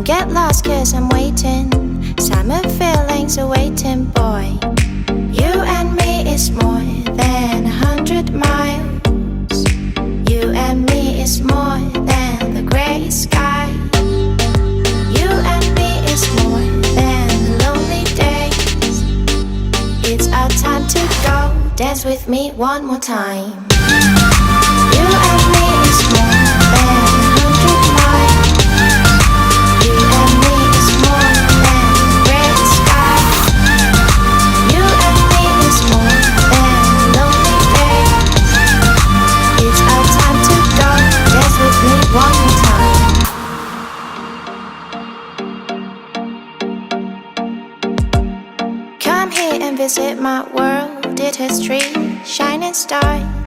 Don't get lost 'cause I'm waiting. Summer feelings are waiting, boy. You and me is more than 100 miles. You and me is more than the grey sky. You and me is more than the lonely days. It's our time to go. Dance with me one more time. You and me is more than 100 miles. You and me is more than gray sky. You and me is more than lonely days. It's our time to go. Dance with me one more time. Come here and visit my world. It has trees, shining stars.